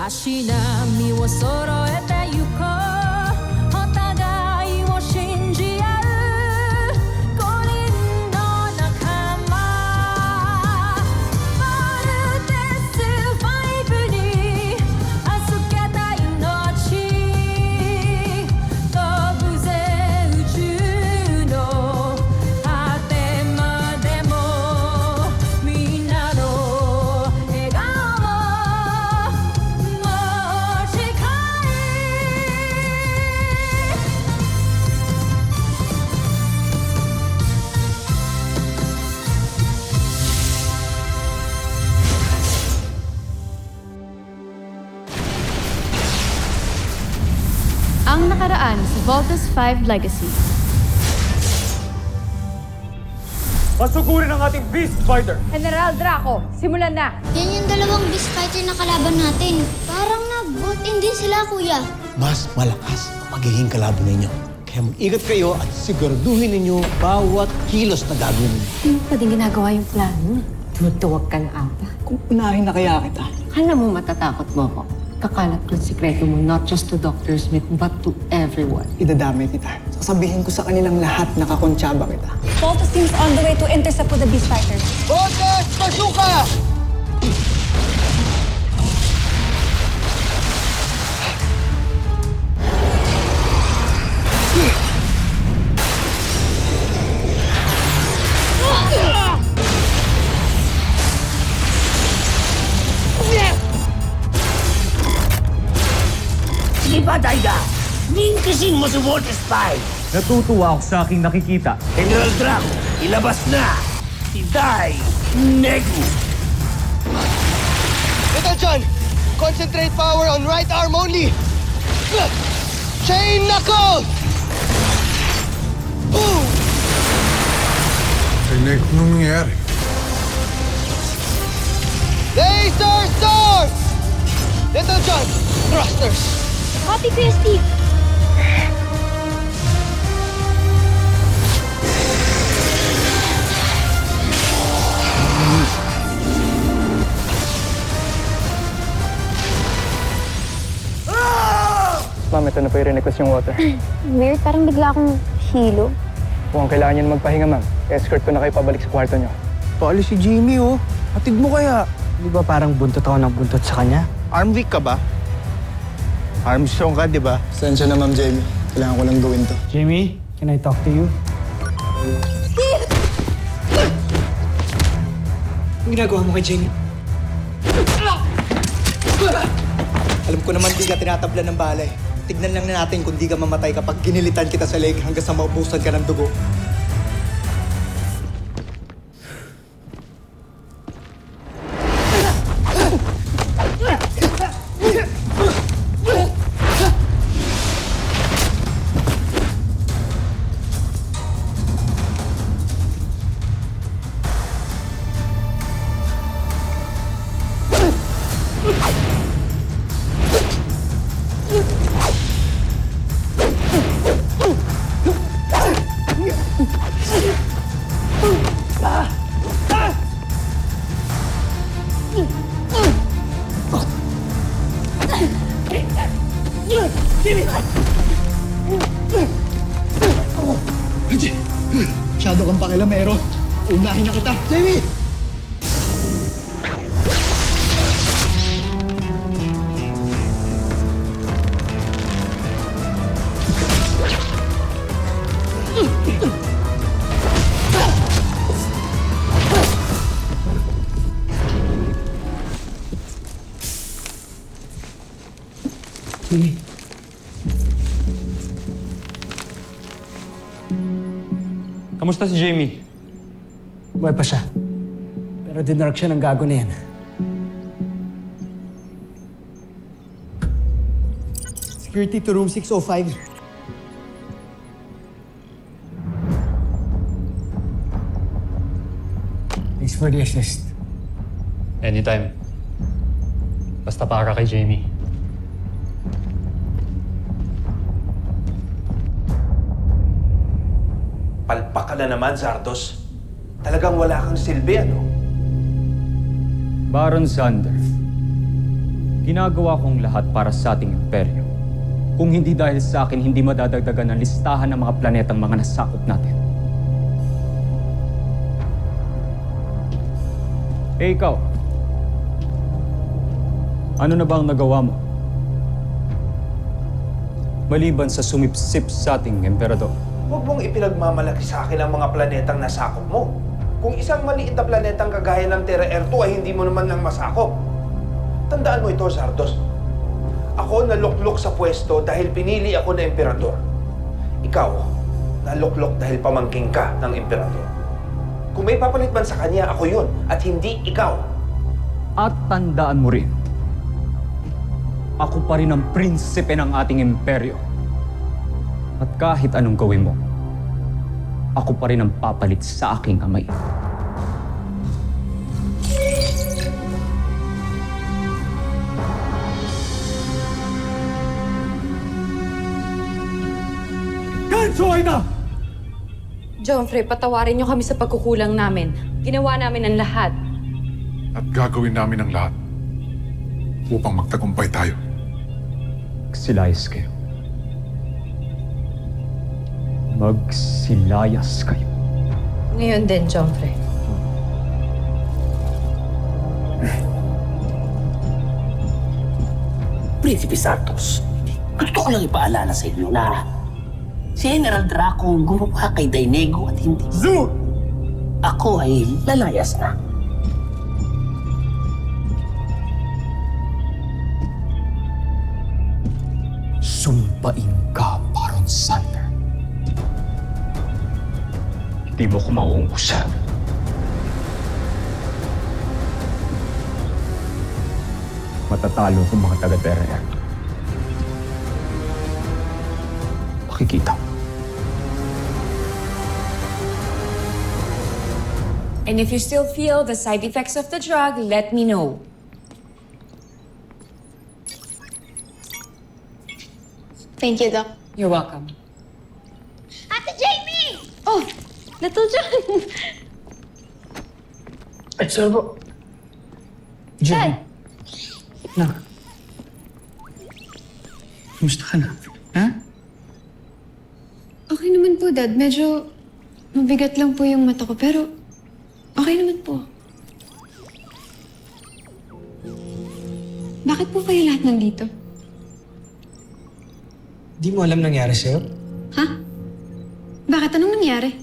足並みを揃えてゆこうお互いを信じ合う5人の仲間まるでスファイブに預けた命飛ぶぜ宇宙の果てまでもみんなの笑顔持ち帰Ang nakaraan sa Voltes 5 Legacy. Pasukurin ang ating Beast Fighter! General Draco, simulan na! Yan yung dalawang beast fighter na kalaban natin. Parang nag-vote-in din sila, kuya. Mas malakas ang magiging kalaban ninyo. Kaya mag-ingat kayo at siguraduhin ninyo bawat kilos na gagawin ninyo. Hindi pa din ginagawa yung plano. Tumutuwag ka na ata. Kung unahin na kaya kita, Akala mo matatakot mo ako. Kakalat ko yung sikreto mo not just to Dr. Smith but to everyone. idadamay kita. Sasabihin ko sa kanilang lahat na kakontsaba kita. Voltes team's on the way to intercept with the Beast Fighters. Voltes! Bazooka! Sige pa, Daiga! Ningkisin mo si Voltes 5! Natutuwa ako sa aking nakikita. General Draco, ilabas na! Si Dai Negu! Little John! Concentrate power on right arm only! Chain knuckle! Boom! Rinig, anong nangyayari? Laser sword! Little John! Thrusters! Copy, Kuya Steve. Ma'am, ito na po yung request yung water. Weird, parang bigla akong hilo. Mukhang kailangan niyo na magpahinga, ma'am. Escort ko na kayo pabalik sa kwarto niyo. Paalis si Jimmy, oh. Hatid mo kaya. Di ba parang buntot ako ng buntot sa kanya? Arm weak ka ba? Armstrong ka, di ba? Sensya na, Ma'am Jamie. Kailangan ko lang gawin to. Jamie, can I talk to you? Ang ginagawa mo kay Jamie? Alam ko naman di ka tinatabla ng balay. Tignan lang na natin kung di ka mamatay kapag ginilitan kita sa leg hanggang sa maubusan ka ng dugo. Masyado kang pakilamero. Unahin na kita. Jamie! Jamie. Kamusta si Jamie? Buhay pa siya. Pero dinark siya ng gago na yan. Security to room 605. Thanks for the assist. Anytime. Basta para kay Jamie. Palpak ka na naman, Zardos. Talagang wala kang silbi, ano? Baron Sander, Ginagawa kong lahat para sa ating imperyo. Kung hindi dahil sa akin, hindi madadagdagan ang listahan ng mga planetang mga nasakop natin. Eh ikaw, ano na ba ang nagawa mo? Maliban sa sumipsip sa ating emperador. Huwag mong ipinagmamalaki sa akin ang mga planetang nasakop mo. Kung isang maliit na planetang kagaya ng Terra Air 2 ay hindi mo naman nang masakop. Tandaan mo ito, Zardos. Ako naluklok sa pwesto dahil pinili ako na emperador. Ikaw, naluklok dahil pamangking ka ng emperador. Kung may papalit man sa kanya, ako yun at hindi ikaw. At tandaan mo rin, ako pa rin ang prinsipe ng ating imperyo. At kahit anong gawin mo, ako pa rin ang papalit sa aking amay. Joffrey, patawarin niyo kami sa pagkukulang namin. Ginawa namin ang lahat. At gagawin namin ang lahat upang magtagumpay tayo. Magsilayas kayo. Magsilayas kayo. Ngayon din, Joffrey. Prinsipe Zardos, gusto ko lang ipaalala sa inyo na si General Draco ang gumawa kay Dainego at hindi. Zoom! Ako ay lalayas na. Sumpain ka, Baron Sander. Hindi mo ko mauungkusan. Matatalo kung mga taga-Terra Air. Makikita. And if you still feel the side effects of the drug, let me know. Thank you, Doc. You're welcome. Ate Jamie! Oh, Little John! Ay, sir po. Jen. Na. Kumusta ka na? Ha? Okay naman po, Dad. Medyo mabigat lang po yung mata ko, pero okay naman po. Bakit po kayo lahat nandito? Di mo alam nangyari sa'yo? Ha? Bakit? Anong nangyari?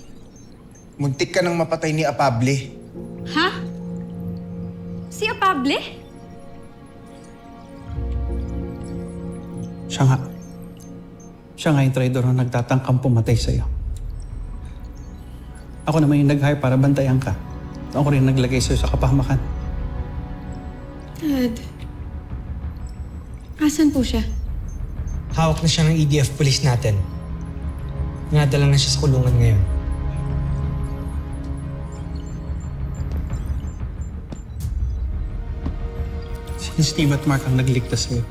Muntik ka nang mapatay ni Apable. Ha? Si Apable? Siya nga. Siya nga yung traidor na nagtatangkang pumatay sa'yo. Ako naman yung nag-hire para bantayan ka. Ako rin naglagay sa'yo sa kapahamakan. Dad. Asan po siya? Hawak na siya ng EDF police natin. Nadala na siya sa kulungan ngayon. Si Steve at Mark ang nagligtas sa'yo.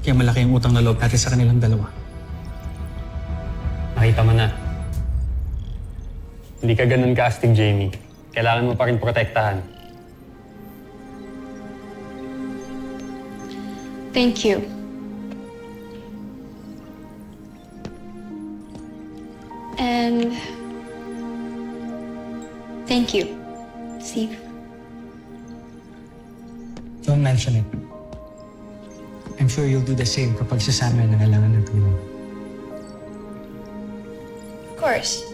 Kaya malaki ang utang na loob natin sa kanilang dalawa. Nakita mo na. Hindi ka ganun casting, Jamie. Kailangan mo pa rin protektahan. Thank you. And thank you, Steve. Don't mention it. I'm sure you'll do the same kapag sasama na kailangan ng tulong. Of course.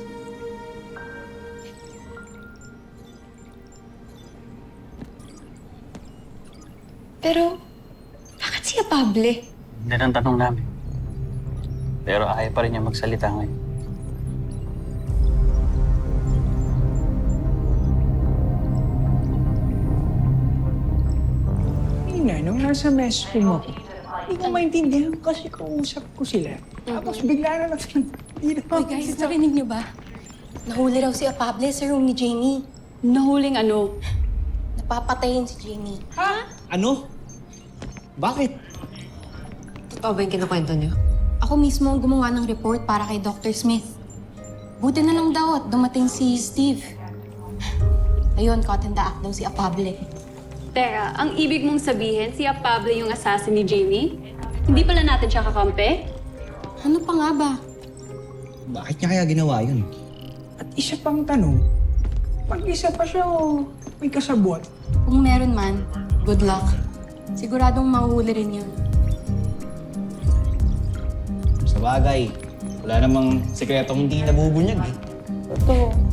Pero, bakit si Apable? Yan ang tanong namin. Pero ayaw pa rin niya magsalita ngayon. Nung nasa mess room ako, hindi ko maintindihan kasi kausap ko sila. Tapos bigla na lang hindi na Uy guys, narinig niyo ba? Nahuli raw si Apable sa room ni Jamie. Nahuling ano? Napapatayin si Jamie. Ha? Ano? Bakit? Totoo ba yung kinukwento niyo? Ako mismo ang gumawa ng report para kay Dr. Smith. Buti na lang daw at dumating si Steve. Ayun, caught in the act daw si Apable. Teka, ang ibig mong sabihin, si Pablo yung assassin ni Jamie? Hindi pala natin siya kakampi? Ano pa nga ba? Bakit niya kaya ginawa yun? At isa pang tanong, mag-isa pa siya o may kasabwat? Kung meron man, good luck. Siguradong mahuhuli rin yun. Sa bagay, wala namang sekretong hindi nabubunyag eh. Totoo.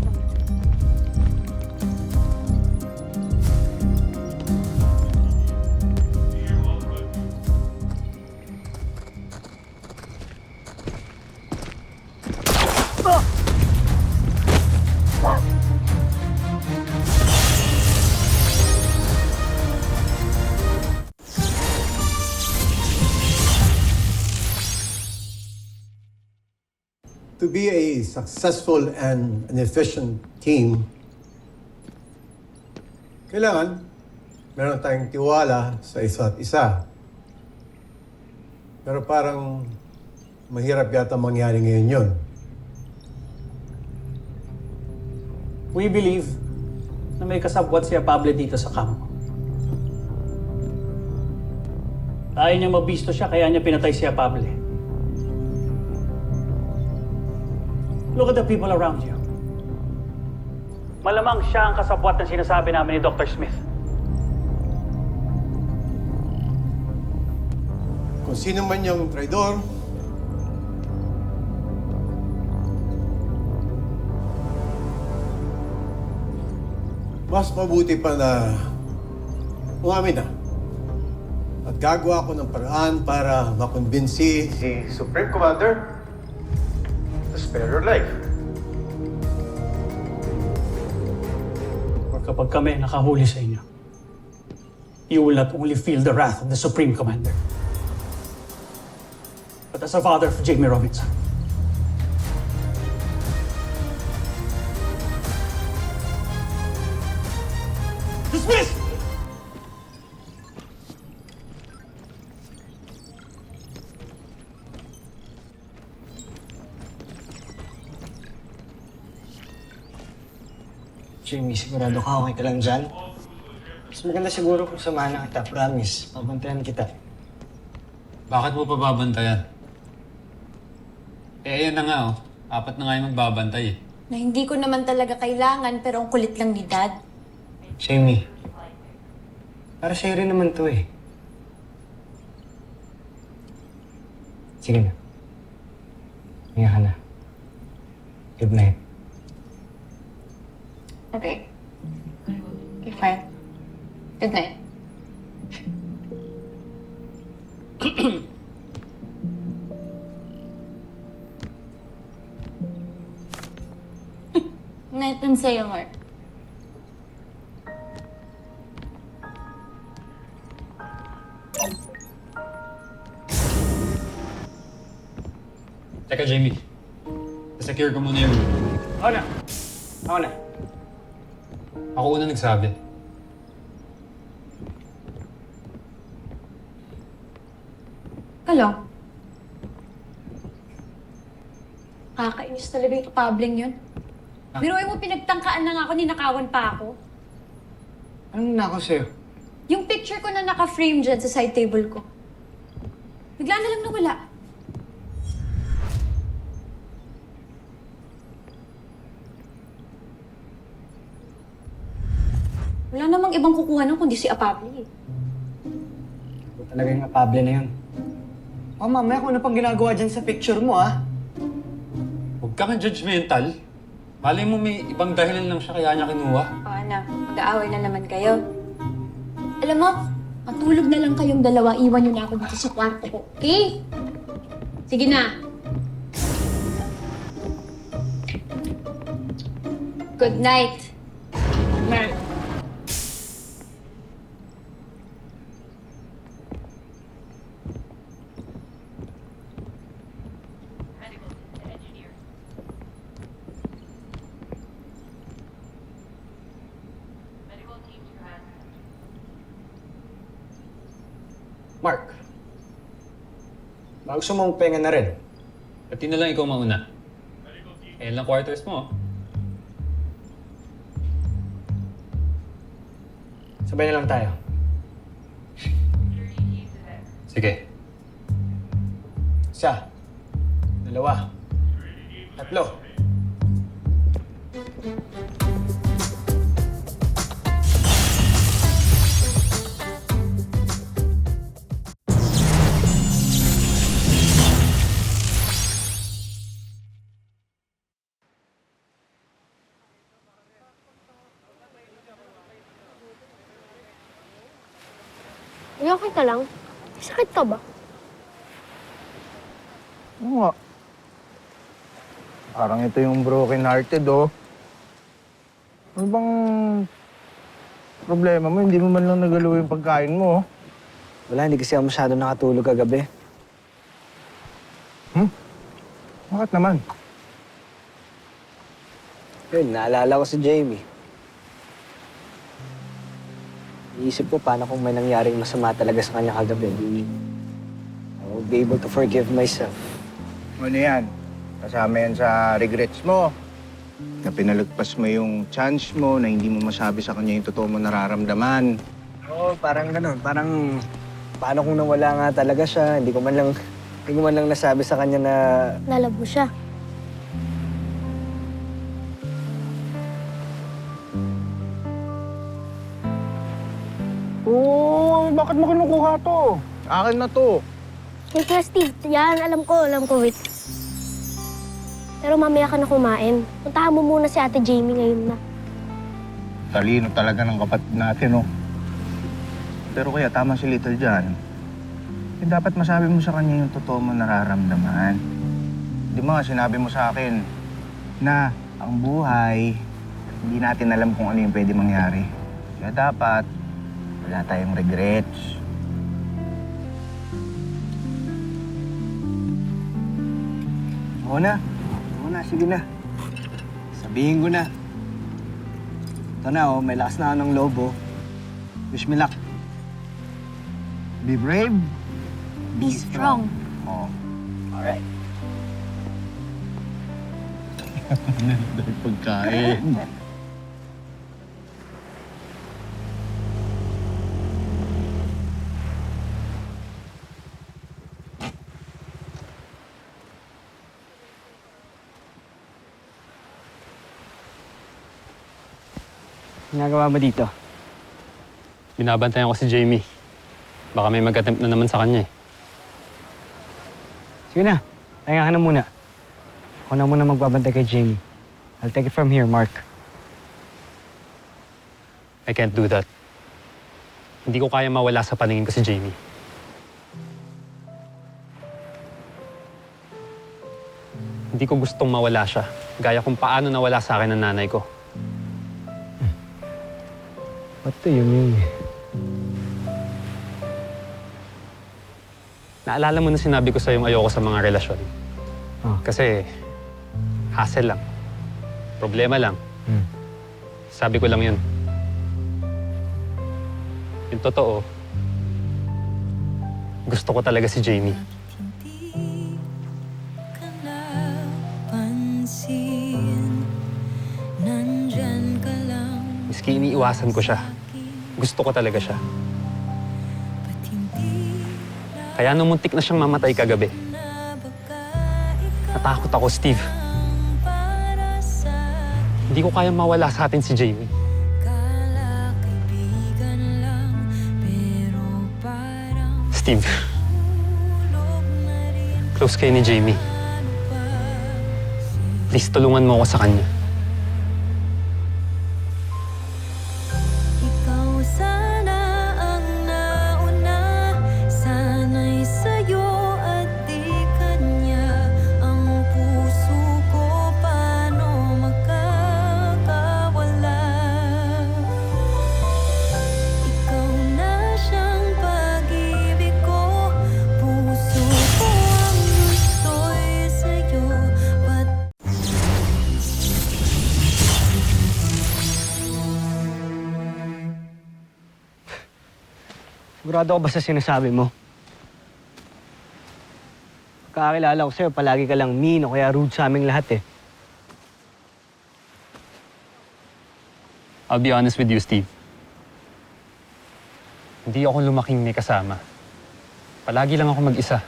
To be a successful and an efficient team, kailangan meron tayong tiwala sa isa't isa. Pero parang mahirap yata mangyari ngayon yun. We believe na may kasabwat si Pablo dito sa kampo. Ayaw niya mabisto siya, kaya niya pinatay si Pablo. Look at the people around you. Malamang siya ang kasabwat na sinasabi namin ni Dr. Smith. Kung sino man yung traidor, mas mabuti pa na umamin na. At gagawa ko ng paraan para makumbinsi si Supreme Commander to spare your life. Or kapag kami nakahuli sa inyo, you will not only feel the wrath of the Supreme Commander, but as a father of Jamie Robinson. Dismiss! Jamie, sigurado ka okay ka lang dyan? Mas maganda siguro kung samahan na kita, promise. Pabantayan kita. Bakit mo pa babantayan? Eh, ayan na nga oh. 4 na nga yung magbabantay eh. Na hindi ko naman talaga kailangan pero ang kulit lang ni Dad. Jamie, para sa'yo rin naman to eh. Sige na. Hinga ka na. Good night. Okay. Okay, fine. Good night. Night din sa'yo, Mark. Teka, Jamie. Secure ko muna yung... Ako na. Ako na. Ako una nagsabi. Hello? Kakainis talaga yung pabling yun. Biruin mo, pinagtangkaan na nga ako, ninakawan pa ako. Anong nakaw sa'yo? Yung picture ko na naka-frame dyan sa side table ko. Bigla na lang nawala. Wala namang ibang kukuha nun kundi si Apable. Ito talaga yung Apable na yun. Oh, mamaya kung ano pang ginagawa dyan sa picture mo, ah. Huwag ka judgmental. Malay mo may ibang dahilan lang siya kaya niya kinuha. O anak, mag-aaway na naman kayo. Alam mo, matulog na lang kayong dalawa. Iwan niyo na ako dito sa kwarto ko, okay? Sige na. Good night. Night. Mark, baka gusto mong penga na rin. Pati na lang ikaw mauna. Ayan lang quarters mo. Sabay na lang tayo. Sige. 1, 2, 3. Ay, okay ka lang? Sakit ka ba? Oo nga. Parang ito yung broken hearted, oh. Ano bang problema mo? Hindi mo man lang nagalaw yung pagkain mo, oh. Wala, hindi kasi ako masyado nakatulog kagabi. Bakit naman? Yun, naalala ko si Jamie. Iisip ko paano kung may nangyaring masama talaga sa kanya kagabi. I won't be able to forgive myself. Ano yan? Kasama yan sa regrets mo. Na pinalagpas mo yung chance mo na hindi mo masabi sa kanya yung totoo mo nararamdaman. Oo, parang ganun. Parang paano kung nawala nga talaga siya. Hindi ko man lang nasabi sa kanya na... Nalabo siya. Oo, bakit mo kinukuha to? Akin na to. Wait na, Steve. Yan, alam ko, wait. Pero mamaya ka na kumain. Puntahan mo muna si Ate Jamie ngayon na. Talino talaga ng kapatid natin, oh. Pero kaya tama si Little dyan. Eh, dapat masabi mo sa kanya yung totoo mo nararamdaman. Di ba sinabi mo sa akin na ang buhay, hindi natin alam kung ano yung pwede mangyari. Kaya dapat, wala tayong regrets. Oo na, sige na. Sabihin ko na. Ito na, oh, may lakas na ako ng loob, oh. Wish me luck. Be brave. Be strong. Oh. Alright. Dahil pagkain. Ginagawa mo dito? Binabantayan ko si Jamie. Baka may mag-attempt na naman sa kanya eh. Sige na, pahinga ka na muna. Ako na muna magbabantay kay Jamie. I'll take it from here, Mark. I can't do that. Hindi ko kaya mawala sa paningin ko si Jamie. Hindi ko gustong mawala siya. Gaya kung paano nawala sa akin ang nanay ko. What do you mean? Naalala mo na sinabi ko sa'yo yung ayoko sa mga relasyon. Ah. Kasi hassle lang. Problema lang. Sabi ko lang yun. Yung totoo, gusto ko talaga si Jamie. Miski iniiwasan ko siya. Gusto ko talaga siya. Kaya nung muntik na siyang mamatay kagabi, natakot ako, Steve. Hindi ko kaya mawala sa atin si Jamie. Steve, close kayo ni Jamie. Please, tulungan mo ako sa kanya. Ikaw sana ang nauna, sana'y sa'yo at di kanya. Ang puso ko paano magkakawala. Ikaw na siyang pag-ibig ko, puso ko ang gusto'y sa'yo. Sigurado ka ba sa sinasabi mo? Kakakilala ko sa'yo, palagi ka lang mean o kaya rude sa aming lahat eh. I'll be honest with you, Steve. Hindi ako lumaking may kasama. Palagi lang ako mag-isa.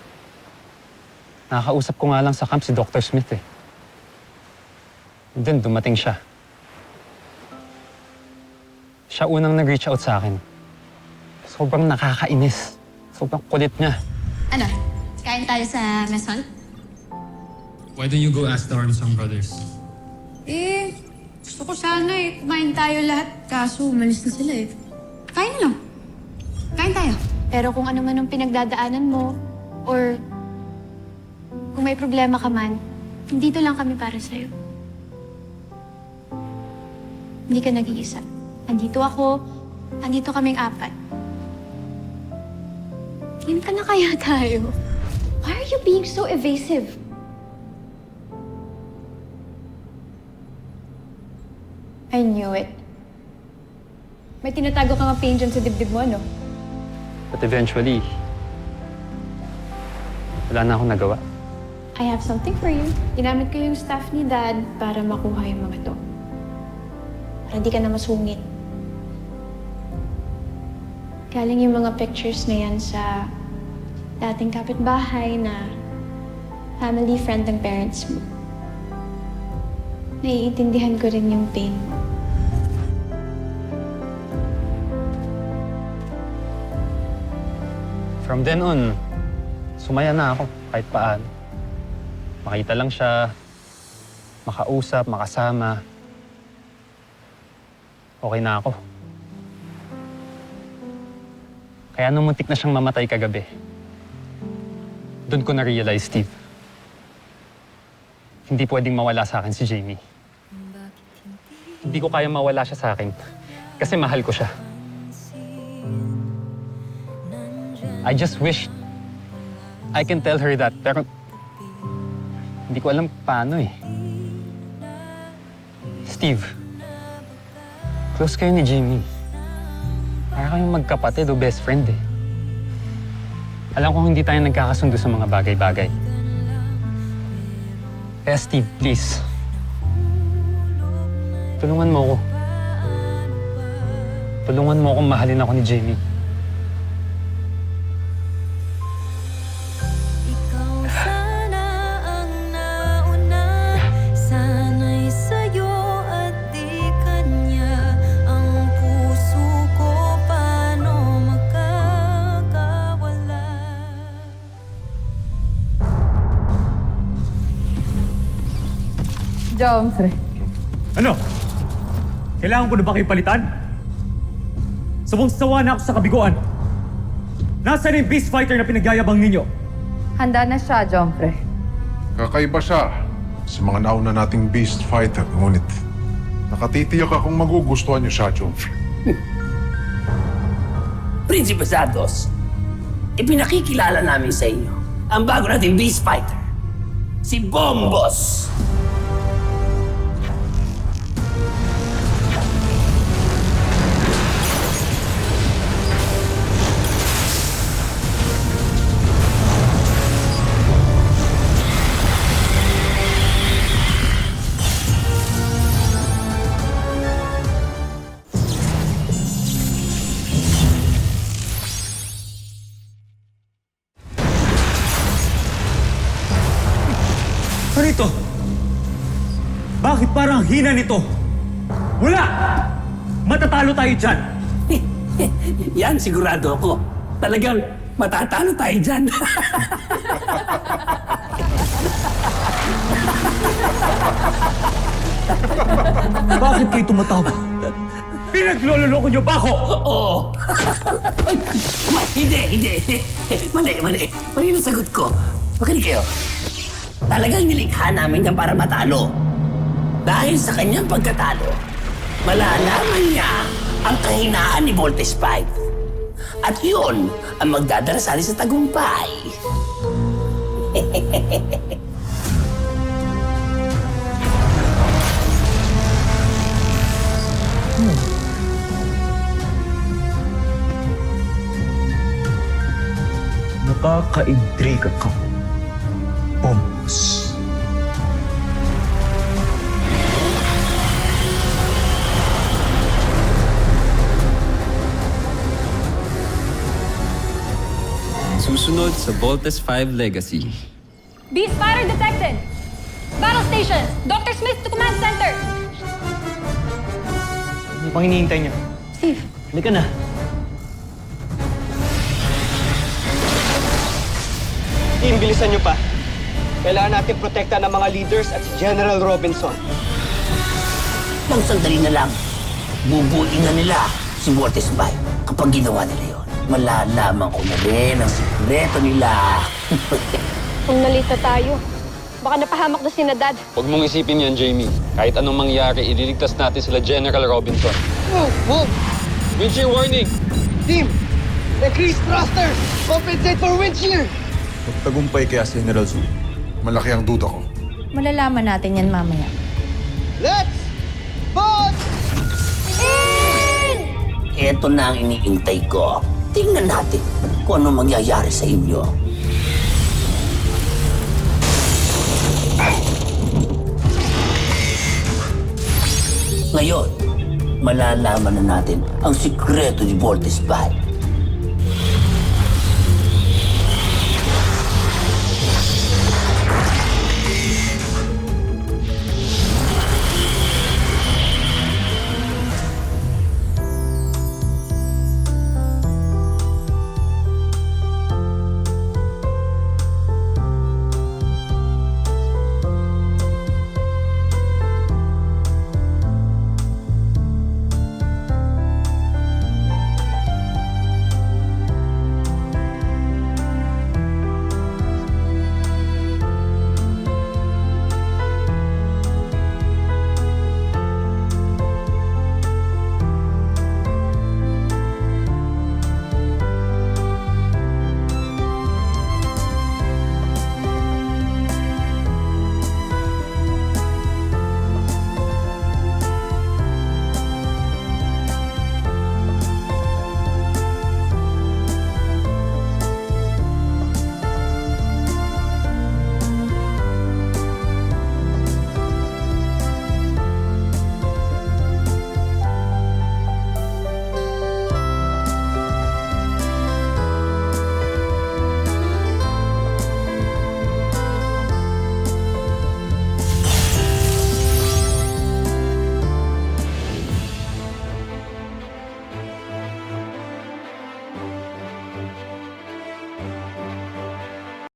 Nakakausap ko nga lang sa camp si Dr. Smith eh. And then dumating siya. Siya unang nag-reach out sa akin. Sobrang nakakainis. Sobrang kulit niya. Ano? Kain tayo sa mess hall? Why don't you go ask the Armstrong brothers? Eh, gusto ko sana eh. Kumain tayo lahat. Kaso, umalis na sila eh. Kain na lang. Kain tayo. Pero kung ano man ang pinagdadaanan mo, or kung may problema ka man, dito lang kami para sa'yo. Hindi ka nag-iisa. Andito ako, andito kaming 4. Tingin ka na kaya tayo? Why are you being so evasive? I knew it. May tinatago ka nga pain dyan sa dibdib mo, no? But eventually, wala na akong nagawa. I have something for you. Ginamit ko yung staff ni Dad para makuha yung mga to. Para di ka na masungit. Galing yung mga pictures na yan sa dating kapitbahay na family friend ng parents mo. Naiintindihan ko rin yung pain mo. From then on, sumaya na ako kahit paano. Makita lang siya, makausap, makasama. Okay na ako. Kaya nung muntik na siyang mamatay kagabi, doon ko na-realize, Steve, hindi pwedeng mawala sa akin si Jamie. Hindi ko kaya mawala siya sa akin kasi mahal ko siya. I just wish I can tell her that, pero hindi ko alam paano eh. Steve, close kayo ni Jamie. Para kayong magkapatid o best friend eh. Alam ko hindi tayo nagkakasundo sa mga bagay-bagay. Kaya Steve, please. Tulungan mo ako. Tulungan mo akong mahalin ako ni Jamie. Jomfre. Ano? Kailangan ko na ba kayo palitan? Sawang-sawa na ako sa kabiguan. Nasaan yung beast fighter na pinagyayabang ninyo? Handa na siya, Jomfre. Kakaiba siya sa mga nauna nating beast fighter, ngunit nakatitiyak akong magugustuhan niyo siya, Jomfre. Prinsipe Zardos, ipinakikilala namin sa inyo ang bago nating beast fighter, si Bombos. Ano ito? Bakit parang hina nito? Wala! Matatalo tayo dyan! Yan, sigurado ako. Talagang matatalo tayo dyan. Bakit kayo tumatawa? Pinaglololoko niyo ba ako? Oo. Hindi. Mali. Mali yung sagot ko. Makinig kayo. Talagang nilikha namin yan para matalo. Dahil sa kanyang pagkatalo, malalaman niya ang kahinaan ni Voltes 5. At yun ang magdadala sa atin sa tagumpay. Nakakaintriga ka, Bombos. Sumusunod sa Voltes 5 Legacy. Beast fighter detected! Battle station! Dr. Smith to command center! Ano pang hinihintay niyo? Steve. Halika na. Team, bilisan niyo pa. Kailangan natin protekta ng mga leaders at si General Robinson. Nang sandali na lang, bubuin na nila si Voltes 5. Kapag ginawa nila yon, malalaman ko na rin ang sikreto nila. Kung nalita tayo, baka napahamak na si Dad. Huwag mong isipin yan, Jamie. Kahit anong mangyari, ililigtas natin sila General Robinson. Move! Move! Wind shear warning! Team! Increase thrusters! Compensate for wind shear! Tagumpay kaya si General Zhu. Malaki ang duda ko. Malalaman natin yan mamaya. Let's vote! Ito na ang iniintay ko. Tingnan natin kung ano mangyayari sa inyo. Ngayon, malalaman na natin ang sikreto ni Voltes 5.